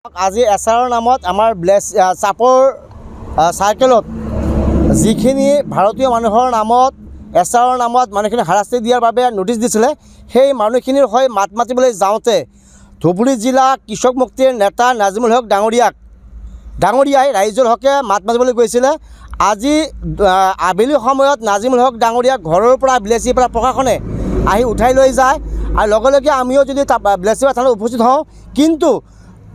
আজি এছআৰৰ নামত আমাৰ চাপৰ চাৰ্কেলত যিখিনি ভাৰতীয় মানুহৰ নামত এছআৰৰ নামত মানুহখিনি হাৰাশাস্তি দিয়াৰ বাবে নোটিছ দিছিলে সেই মানুহখিনিৰ হৈ মাত মাতিবলৈ যাওঁতে ধুবুৰী জিলা কৃষক মুক্তিৰ নেতা নাজিমুল হক ডাঙৰীয়াই ৰাইজৰ হকে মাত মাতিবলৈ গৈছিলে। আজি আবেলি সময়ত নাজিমুল হক ডাঙৰীয়াক ঘৰৰ পৰা বিলেচিপাৰা প্ৰশাসনে আহি উঠাই লৈ যায় আৰু লগে লগে আমিও যদি বিলেচিপাৰা থানাত উপস্থিত হওঁ, কিন্তু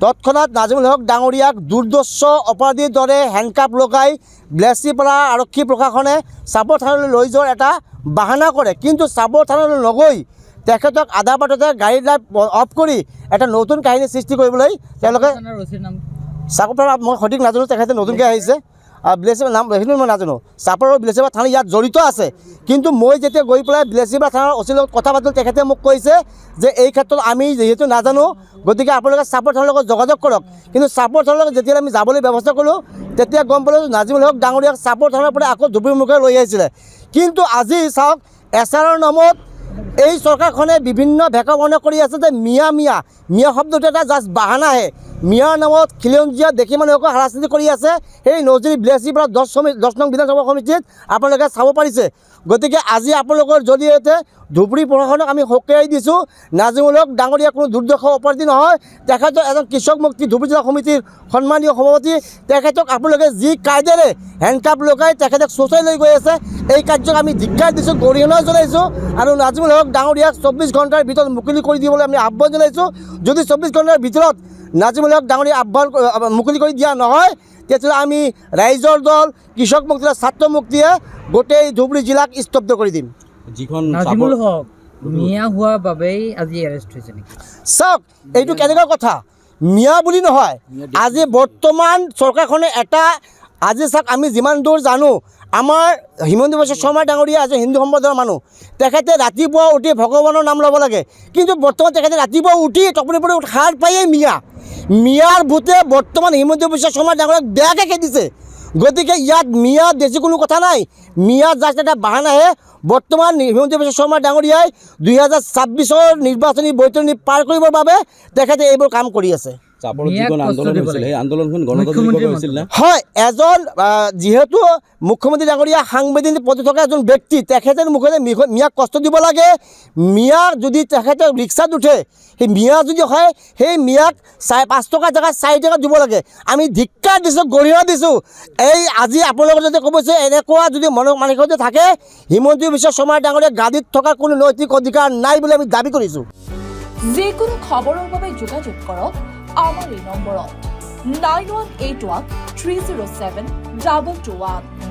তৎক্ষণাৎ নাজিমুল হক ডাঙৰীয়াক দুৰ্দৰ্শ অপৰাধীৰ দৰে হেণ্ডকাপ লগাই বিলেচিপাৰা আৰক্ষী প্ৰশাসনে চাপৰ থানালৈ লৈ যোৱাৰ এটা বাহানা কৰে। কিন্তু চাপৰ থানালৈ নগৈ তেখেতক আধা বাটতে গাড়ী লাইট অফ কৰি এটা নতুন কাহিনী সৃষ্টি কৰিবলৈ তেওঁলোকে চাপৰ মই সঠিক নাজানো, তেখেতে নতুনকৈ আহিছে বিলেচিপাৰা নাম সেইখিনি মই নাজানো। চাপৰ বিলেচিপাৰা থানা ইয়াত জড়িত আছে, কিন্তু মই যেতিয়া গৈ পেলাই বিলেচিপাৰা থানাৰ অচিৰ লগত কথা পাতিলোঁ তেখেতে মোক কৈছে যে এই ক্ষেত্ৰত আমি যিহেতু নাজানো, গতিকে আপোনালোকে চাপৰ থানাৰ লগত যোগাযোগ কৰক। কিন্তু চাপৰ থানাৰ লগত যেতিয়া আমি যাবলৈ ব্যৱস্থা কৰিলোঁ তেতিয়া গম পালোঁ নাজিমুল হক ডাঙৰীয়াক চাপৰ থানাৰ পৰা আকৌ ধুবুৰী মুখে লৈ আহিছিলে। কিন্তু আজি চাওক এছআৰৰ নামত এই চৰকাৰখনে বিভিন্ন ভেকমনা কৰি আছে যে মিয়া শব্দটো এটা জাষ্ট বাহানাহে। মিয়াৰ নামত খিলঞ্জীয়া দেখি মানুহকো হাৰাশাস্তি কৰি আছে। সেই নজৰি বিলেচিপাৰা 10 নং বিধানসভা সমিতিত আপোনালোকে চাব পাৰিছে। গতিকে আজি আপোনালোকৰ জৰিয়তে ধুবুৰী প্ৰশাসনক আমি সকীয়াই দিছোঁ, নাজিমুল হক ডাঙৰীয়া কোনো দুৰ্দৰ্শ অপৰাধী নহয়। তেখেতৰ এজন কৃষক মুক্তি ধুবুৰী জিলা সমিতিৰ সন্মানীয় সভাপতি। তেখেতক আপোনালোকে যি কায়দেৰে হেণ্ডকাপ লগাই তেখেতক চোচাই লৈ গৈ আছে, এই কাৰ্যক আমি ধিক্কাৰ দিছোঁ, গৰিহণা জনাইছোঁ আৰু নাজিমুল হক ডাঙৰীয়াক 24 ঘণ্টাৰ ভিতৰত মুকলি কৰি দিবলৈ আমি আহ্বান জনাইছোঁ। যদি 24 ঘণ্টাৰ ভিতৰত নাজিমুল হক ডাঙৰীয়া মুকলি কৰি দিয়া নহয়, তেতিয়াহ'লে আমি ৰাইজৰ দল কৃষক মুক্তি ছাত্ৰ মুক্তিয়ে গোটেই ধুবুৰী জিলাক স্তব্ধ কৰি দিম। নাজিমুল হক মিয়া হোৱাৰ বাবেই আজি এৰেষ্ট হৈছে নেকি? চাওক এইটো কেনেকুৱা কথা, মিয়া বুলি নহয়। আজি বৰ্তমান চৰকাৰখনে আজি চাওক আমি যিমান দূৰ জানো, আমাৰ হিমন্ত বিশ্ব শৰ্মা ডাঙৰীয়া এজন হিন্দু সম্প্ৰদায়ৰ মানুহ। তেখেতে ৰাতিপুৱা উঠি ভগৱানৰ নাম ল'ব লাগে, কিন্তু বৰ্তমান তেখেতে ৰাতিপুৱা উঠি টোপনিৰ পৰা সাৰ পায়েই মিয়াৰ ভূতে বৰ্তমান হিমন্ত বিশ্ব শৰ্মা ডাঙৰীয়াক বেয়াকৈ খেদিছে। গতিকে ইয়াত মিয়া দেশী কোনো কথা নাই, মিয়া জাষ্ট এটা বাহানাহে। বৰ্তমান হিমন্ত বিশ্ব শৰ্মা ডাঙৰীয়াই 2026 নিৰ্বাচনী বৈতৰণি পাৰ কৰিবৰ বাবে তেখেতে এইবোৰ কাম কৰি আছে। হয়, এজন যিহেতু মুখ্যমন্ত্ৰী ডাঙৰীয়া সাংবিধানিক পদত থকা এজন ব্যক্তি, তেখেতৰ মুখতে মিয়াক কষ্ট দিব লাগে। মিয়াক যদি তেখেতে ৰিক্সাত উঠে, সেই মিয়া যদি হয় সেই মিয়াক 5 টকাৰ জেগাত 4 টকা দিব লাগে। আমি ধিক্কাৰ দিছোঁ, গৰিহণা দিছোঁ। এই আজি আপোনালোকৰ যদি ক'ব যে এনেকুৱা যদি মানসিকতা থাকে, হিমন্ত বিশ্ব শৰ্মা ডাঙৰীয়া গাদীত থকাৰ কোনো নৈতিক অধিকাৰ নাই বুলি আমি দাবী কৰিছোঁ। যিকোনো খবৰৰ বাবে যোগাযোগ কৰক আমাৰ এই নম্বৰত 9181 307 221।